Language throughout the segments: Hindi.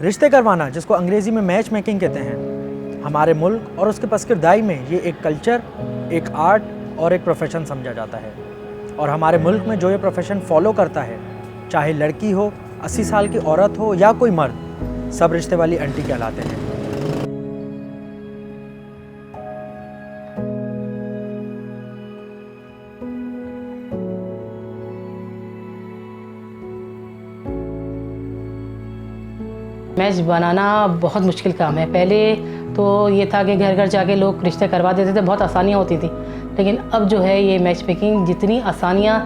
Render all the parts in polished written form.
रिश्ते करवाना, जिसको अंग्रेज़ी में मैच मेकिंग कहते हैं, हमारे मुल्क और उसके पसकिरदाई में ये एक कल्चर, एक आर्ट और एक प्रोफेशन समझा जाता है। और हमारे मुल्क में जो ये प्रोफेशन फॉलो करता है, चाहे लड़की हो, 80 साल की औरत हो या कोई मर्द, सब रिश्ते वाली आंटी कहलाते हैं। मैच बनाना बहुत मुश्किल काम है। पहले तो ये था कि घर घर जाके लोग रिश्ते करवा देते थे, बहुत आसानियाँ होती थी। लेकिन अब जो है ये मैच मेकिंग, जितनी आसानियाँ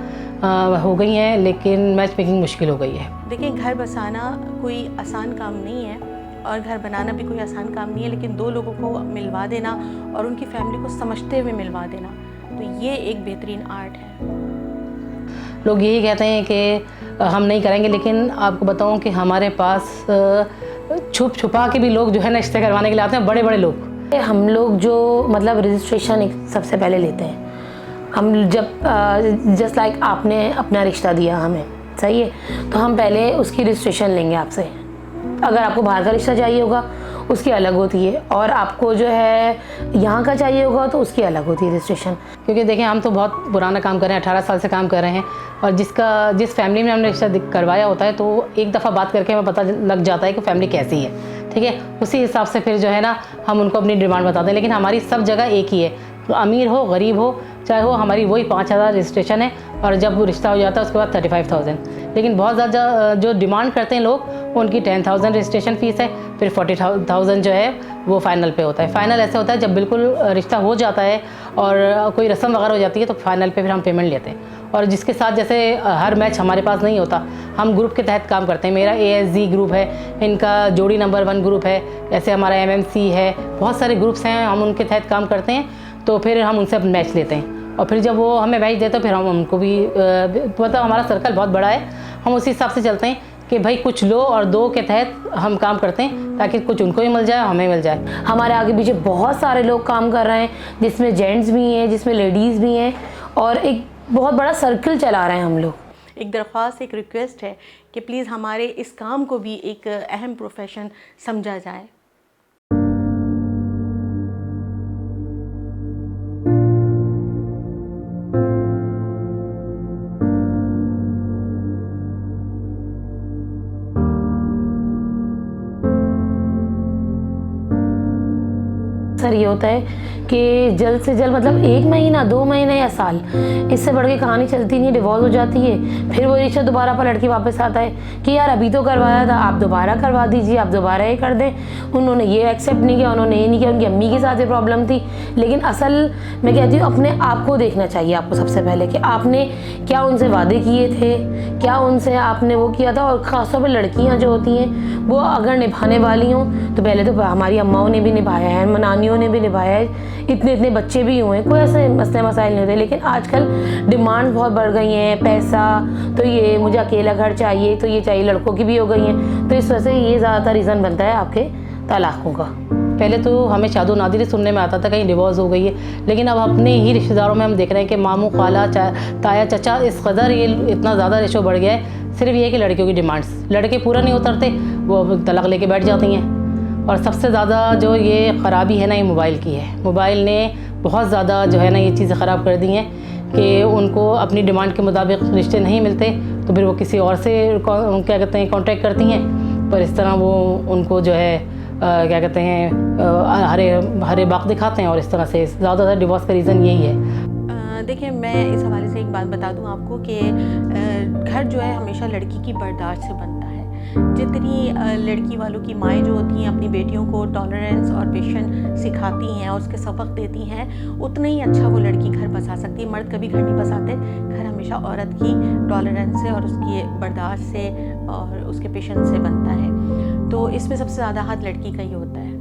हो गई हैं, लेकिन मैच मेकिंग मुश्किल हो गई है। देखिए, घर बसाना कोई आसान काम नहीं है और घर बनाना भी कोई आसान काम नहीं है, लेकिन दो लोगों को मिलवा देना और उनकी फैमिली को समझते हुए मिलवा देना, तो ये एक बेहतरीन आर्ट है। लोग यही कहते हैं कि हम नहीं करेंगे, लेकिन आपको बताऊं कि हमारे पास छुप छुपा के भी लोग जो है ना रिश्ते करवाने के लिए आते हैं, बड़े बड़े लोग। हम लोग जो मतलब रजिस्ट्रेशन सबसे पहले लेते हैं। हम जब जस्ट लाइक आपने अपना रिश्ता दिया हमें, सही है, तो हम पहले उसकी रजिस्ट्रेशन लेंगे आपसे। अगर आपको बाहर का रिश्ता चाहिए होगा उसकी अलग होती है, और आपको जो है यहाँ का चाहिए होगा तो उसकी अलग होती है रजिस्ट्रेशन। क्योंकि देखिए, हम तो बहुत पुराना काम कर रहे हैं, 18 साल से काम कर रहे हैं, और जिस फैमिली में हमने रिश्ता करवाया होता है तो एक दफ़ा बात करके हमें पता लग जाता है कि फैमिली कैसी है, ठीक है। उसी हिसाब से फिर जो है ना हम उनको अपनी डिमांड बताते हैं। लेकिन हमारी सब जगह एक ही है, तो अमीर हो गरीब हो चाहे हो, हमारी वही 5000 रजिस्ट्रेशन है, और जब रिश्ता हो जाता है उसके बाद 35,000। लेकिन बहुत ज़्यादा जो डिमांड करते हैं लोग, उनकी 10,000 रजिस्ट्रेशन फ़ीस है, फिर 40,000 जो है वो फ़ाइनल पे होता है। फ़ाइनल ऐसे होता है जब बिल्कुल रिश्ता हो जाता है और कोई रस्म वगैरह हो जाती है तो फाइनल पे फिर हम पेमेंट लेते हैं। और जिसके साथ जैसे हर मैच हमारे पास नहीं होता, हम ग्रुप के तहत काम करते हैं। मेरा ASG ग्रुप है, इनका जोड़ी नंबर 1 ग्रुप है, ऐसे हमारा MMC है, बहुत सारे ग्रुप्स हैं, हम उनके तहत काम करते हैं। तो फिर हम उनसे मैच लेते हैं, और फिर जब वो हमें मैच देते हैं फिर हम उनको भी मतलब हमारा सर्कल बहुत बड़ा है, हम उसी हिसाब से चलते हैं कि भाई कुछ लो और दो के तहत हम काम करते हैं, ताकि कुछ उनको भी मिल जाए हमें मिल जाए। हमारे आगे पीछे बहुत सारे लोग काम कर रहे हैं, जिसमें जेंट्स भी हैं, जिसमें लेडीज़ भी हैं, और एक बहुत बड़ा सर्कल चला रहे हैं हम लोग। एक दरख्वास्त, एक रिक्वेस्ट है कि प्लीज़ हमारे इस काम को भी एक अहम प्रोफेशन समझा जाए। सर ये होता है कि जल्द से जल्द मतलब 1 महीना 2 महीने या साल, इससे बढ़ के कहानी चलती नहीं है, डिवोर्स हो जाती है। फिर वो रिश्ता दोबारा पर लड़की वापस आता है कि यार अभी तो करवाया था, आप दोबारा करवा दीजिए, आप दोबारा ये कर दें। उन्होंने ये एक्सेप्ट नहीं किया, उन्होंने ये नहीं किया, उनकी अम्मी के साथ ये प्रॉब्लम थी। लेकिन असल मैं कहती हूँ अपने आप को देखना चाहिए आपको सबसे पहले, कि आपने क्या उनसे वादे किए थे, क्या उनसे आपने वो किया था। और ख़ासतौर पर लड़कियाँ जो होती हैं वो अगर निभाने वाली हों तो पहले तो हमारी अम्माओं ने भी निभाया है, नानियों ने भी निभाया है, इतने बच्चे भी हुए हैं, कोई ऐसे मसले मसाइल नहीं होते। लेकिन आजकल डिमांड बहुत बढ़ गई हैं, पैसा तो ये मुझे अकेला घर चाहिए, तो ये चाहिए, लड़कों की भी हो गई हैं। तो इस वजह से ये ज़्यादातर रीज़न बनता है आपके तलाक़ों का। पहले तो हमें शादो नादिर सुनने में आता था कहीं डिवोर्स हो गई है, लेकिन अब अपने ही रिश्तेदारों में हम देख रहे हैं कि मामू खाला ताया चचा इस कदर ये इतना ज़्यादा रेशो बढ़ गया है। सिर्फ ये कि लड़कियों की डिमांड्स, लड़के पूरा नहीं उतरते, वो तलाक लेके बैठ जाती हैं। और सबसे ज़्यादा जो ये ख़राबी है ना, ये मोबाइल की है। मोबाइल ने बहुत ज़्यादा जो है ना ये चीज़ें ख़राब कर दी हैं कि उनको अपनी डिमांड के मुताबिक रिश्ते नहीं मिलते, तो फिर वो किसी और से क्या कहते हैं कॉन्ट्रैक्ट करती हैं। पर इस तरह वो उनको जो है क्या कहते हैं हरे बाग दिखाते हैं, और इस तरह से ज़्यादातर डिवोर्स का रीज़न यही है। देखिए, मैं इस हवाले से एक बात बता दूं आपको कि घर जो है हमेशा लड़की की बर्दाश्त से बनता है। जितनी लड़की वालों की माएँ जो होती हैं अपनी बेटियों को टॉलरेंस और पेशेंस सिखाती हैं और उसके सबक देती हैं, उतना ही अच्छा वो लड़की घर बसा सकती है। मर्द कभी घर नहीं बसाते, घर हमेशा औरत की टॉलरेंस से और उसकी बर्दाश्त से और उसके पेशेंस से बनता है। तो इसमें सबसे ज़्यादा हाथ लड़की का ही होता है।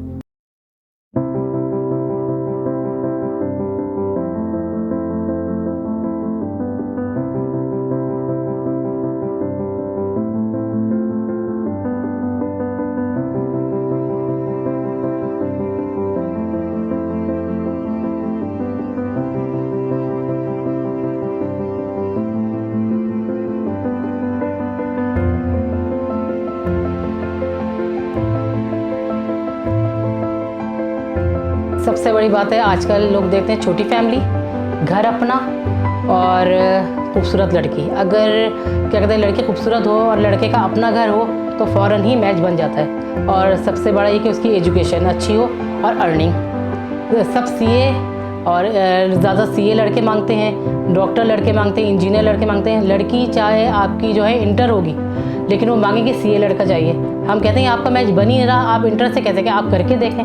सबसे बड़ी बात है आजकल लोग देखते हैं छोटी फैमिली, घर अपना और खूबसूरत लड़की। अगर क्या कहते हैं लड़की खूबसूरत हो और लड़के का अपना घर हो तो फ़ौरन ही मैच बन जाता है। और सबसे बड़ा ये कि उसकी एजुकेशन अच्छी हो और अर्निंग। सब सीए और ज़्यादा सीए लड़के मांगते हैं, डॉक्टर लड़के मांगते हैं, इंजीनियर लड़के मांगते हैं। लड़की चाहे आपकी जो है इंटर होगी लेकिन वो मांगेगी सीए लड़का चाहिए। हम कहते हैं आपका मैच बन ही नहीं रहा, आप इंटर से कैसे, कि आप करके देखें।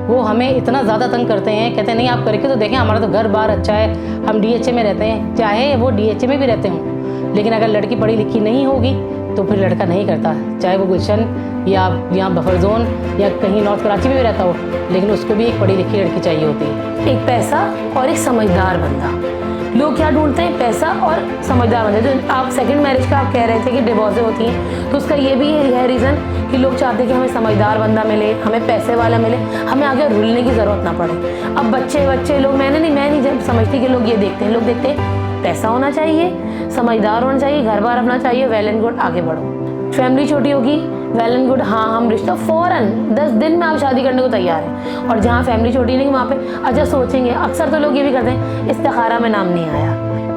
वो हमें इतना ज़्यादा तंग करते हैं, कहते हैं नहीं आप करके तो देखें, हमारा तो घर बार अच्छा है, हम डीएचए में रहते हैं, चाहे वो डीएचए में भी रहते हों। लेकिन अगर लड़की पढ़ी लिखी नहीं होगी तो फिर लड़का नहीं करता, चाहे वो गुलशन या यहाँ बफर जोन या कहीं नॉर्थ कराची में भी रहता हो, लेकिन उसको भी एक पढ़ी लिखी लड़की चाहिए होती है। एक पैसा और एक समझदार बंदा। लोग क्या ढूंढते हैं? पैसा और समझदार बंदा। जो आप सेकंड मैरिज का आप कह रहे थे कि डिवोर्स होती हैं, तो उसका ये भी है रीज़न कि लोग चाहते हैं कि हमें समझदार बंदा मिले, हमें पैसे वाला मिले, हमें आगे रुलने की ज़रूरत ना पड़े। अब बच्चे लोग मैं नहीं जब समझती कि लोग ये देखते हैं, लोग देखते हैं पैसा होना चाहिए, समझदार होना चाहिए, घर बार अपना चाहिए, वेल एंड गुड, आगे बढ़ो। फैमिली छोटी होगी, वेल एंड गुड, हाँ हम रिश्ता फ़ौरन 10 दिन में आप शादी करने को तैयार हैं। और जहाँ फैमिली छोटी नहीं वहाँ पे अच्छा सोचेंगे। अक्सर तो लोग ये भी करते हैं इस्तिखारा में नाम नहीं आया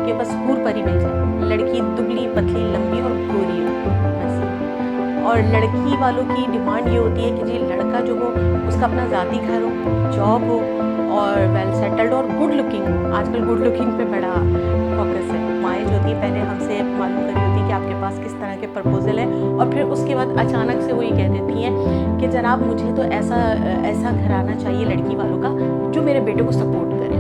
कि बस हूर परी मिल जाए, लड़की दुबली पतली लंबी और गोरी हो बस। और लड़की वालों की डिमांड ये होती है कि जी लड़का जो हो उसका अपना ज़ाती घर हो, जॉब हो और वेल सेटल्ड और गुड लुकिंग हो। आजकल गुड लुकिंग पे बड़ा फोकस है। माएँ जो होती है पहले हमसे मालूम कर रही होती है कि आपके पास किस तरह के प्रपोजल हैं, और फिर उसके बाद अचानक से वो ये कह देती हैं कि जनाब मुझे तो ऐसा घराना चाहिए लड़की वालों का जो मेरे बेटे को सपोर्ट करे।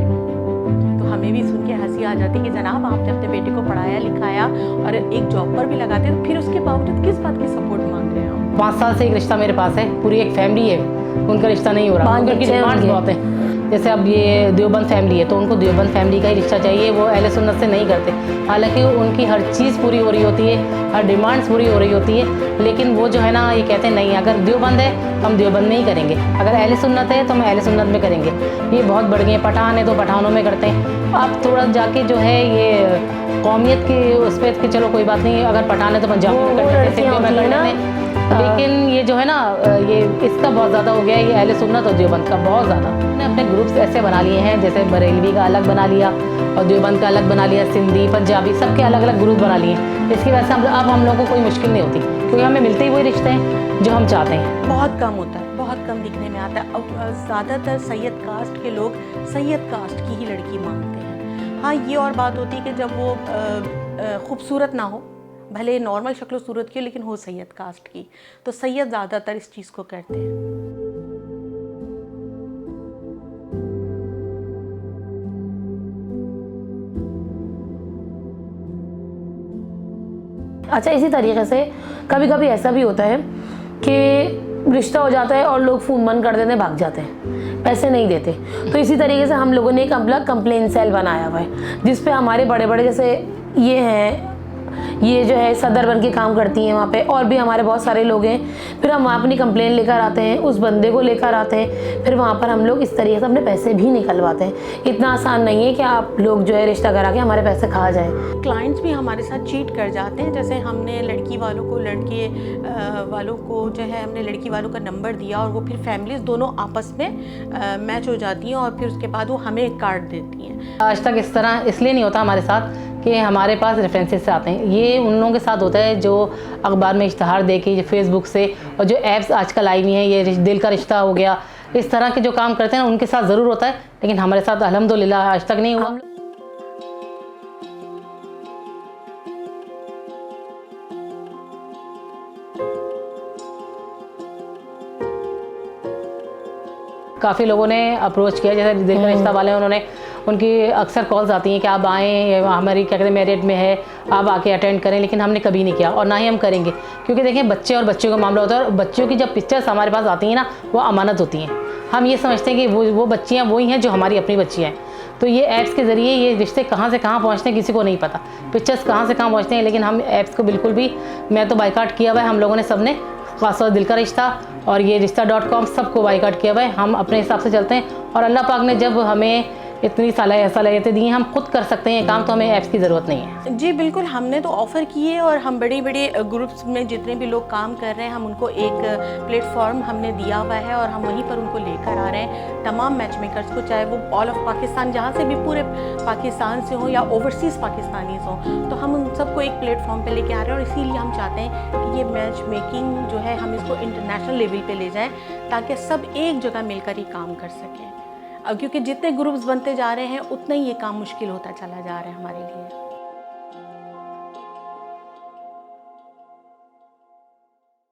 तो हमें भी सुन के हंसी आ जाती है कि जनाब आपने अपने बेटे को पढ़ाया लिखाया और एक जॉब पर भी लगाते हैं, तो फिर उसके बावजूद किस बात की सपोर्ट मांग रहे हैं आप? 5 साल से एक रिश्ता मेरे पास है, पूरी एक फैमिली है, उनका रिश्ता नहीं हो रहा, उनकी डिमांड्स बहुत हैं। जैसे अब ये देवबंद फैमिली है तो उनको देवबंद फैमिली का ही रिश्ता चाहिए, वो अहले सुन्नत से नहीं करते। हालांकि उनकी हर चीज़ पूरी हो रही होती है, हर डिमांड्स पूरी हो रही होती है, लेकिन वो जो है ना ये कहते हैं नहीं, अगर देवबंद है तो हम देवबंद में ही करेंगे, अगर अहले सुन्नत है तो हम अहले सुन्नत में करेंगे। ये बहुत बढ़ गए हैं, पठान है तो पठानों में करते हैं। अब थोड़ा जाके जो है ये कौमियत के उस पर कि चलो कोई बात नहीं, अगर पठान है तो पंजाबी में कर लेते हैं, लेकिन ये जो है ना ये इसका बहुत ज़्यादा हो गया है, ये अहले सुन्नत और देवबंद का बहुत ज़्यादा। मैंने अपने ग्रुप्स ऐसे बना लिए हैं, जैसे बरेलवी का अलग बना लिया और देवबंद का अलग बना लिया, सिंधी पंजाबी सबके अलग अलग ग्रुप बना लिए। इसकी वजह से अब हम लोगों को कोई मुश्किल नहीं होती, क्योंकि हमें मिलते ही वही रिश्ते हैं जो हम चाहते हैं। बहुत कम होता है, बहुत कम दिखने में आता है। अब ज़्यादातर सैयद कास्ट के लोग सैयद कास्ट की ही लड़की मांगते हैं। हाँ ये और बात होती है कि जब वो खूबसूरत ना हो, भले नॉर्मल शक्ल सूरत की हो, लेकिन हो सैयद कास्ट की, तो सैयद ज़्यादातर इस चीज़ को करते हैं। अच्छा, इसी तरीके से कभी कभी ऐसा भी होता है कि रिश्ता हो जाता है और लोग फ़ोन बंद कर देते हैं, भाग जाते हैं, पैसे नहीं देते। तो इसी तरीके से हम लोगों ने एक अपना कंप्लेन सेल बनाया हुआ है, जिस पे हमारे बड़े बड़े जैसे ये हैं, ये जो है सदर बन के काम करती हैं वहाँ पे, और भी हमारे बहुत सारे लोग हैं। फिर हम वहाँ अपनी कंप्लेन लेकर आते हैं, उस बंदे को लेकर आते हैं, फिर वहाँ पर हम लोग इस तरीके से अपने पैसे भी निकलवाते हैं। इतना आसान नहीं है कि आप लोग जो है रिश्ता करा के हमारे पैसे खा जाएं। क्लाइंट्स भी हमारे साथ चीट कर जाते हैं। जैसे हमने लड़की वालों को लड़के वालों को जो है हमने लड़की वालों का नंबर दिया और वो फिर फैमिलीज दोनों आपस में मैच हो जाती हैं और फिर उसके बाद वो हमें एक कार्ड देती हैं। आज तक इस तरह इसलिए नहीं होता हमारे साथ कि हमारे पास रेफरेंसेस से आते हैं, ये उन लोगों के साथ होता है जो अखबार में इश्तहार दे के, फेसबुक से, और जो ऐप्स आजकल आई हुई हैं, ये दिल का रिश्ता हो गया, इस तरह के जो काम करते हैं उनके साथ ज़रूर होता है, लेकिन हमारे साथ अल्हम्दुलिल्लाह आज तक नहीं हुआ। काफ़ी लोगों ने अप्रोच किया, जैसे दिल का रिश्ता वाले उन्होंने, उनकी अक्सर कॉल्स आती हैं कि आप आएँ, हमारी क्या कहते हैं मेरिट में है, आप आके अटेंड करें, लेकिन हमने कभी नहीं किया और ना ही हम करेंगे, क्योंकि देखें बच्चे और बच्चों का मामला होता है, और बच्चों की जब पिक्चर्स हमारे पास आती हैं ना, वो अमानत होती हैं। हम ये समझते हैं कि वो बच्चियाँ वही हैं जो हमारी अपनी बच्चियाँ हैं। तो ये ऐप्स के ज़रिए ये रिश्ते कहाँ से कहाँ पहुँचते हैं किसी को नहीं पता, पिक्चर्स कहाँ से कहाँ पहुँचते हैं, लेकिन हम ऐप्स को बिल्कुल भी, मैं तो बाइकाट किया हुआ है हम लोगों ने, सबने, खासतौर दिल का रिश्ता और ये रिश्ता.com सबको बाइकाट किया हुआ है। हम अपने हिसाब से चलते हैं और अल्लाह पाक ने जब हमें इतनी सलाहियतें दी हैं, हम खुद कर सकते हैं ये काम, तो हमें ऐप्स की ज़रूरत नहीं है। जी बिल्कुल, हमने तो ऑफ़र किए और हम बड़े बड़े ग्रुप्स में जितने भी लोग काम कर रहे हैं, हम उनको एक प्लेटफॉर्म हमने दिया हुआ है और हम वहीं पर उनको लेकर आ रहे हैं तमाम मैच मेकर्स को, चाहे वो ऑल ऑफ पाकिस्तान जहाँ से भी पूरे पाकिस्तान से हों या ओवरसीज़ पाकिस्तानीज़ हों, तो हम उन सबको एक प्लेटफॉर्म पे लेके आ रहे हैं। और इसीलिए हम चाहते हैं कि ये मैच मेकिंग जो है हम इसको इंटरनेशनल लेवल पे ले जाएं, ताकि सब एक जगह मिलकर ही काम कर सकें। अब क्योंकि जितने ग्रुप्स बनते जा रहे हैं उतना ही ये काम मुश्किल होता चला जा रहा है हमारे लिए।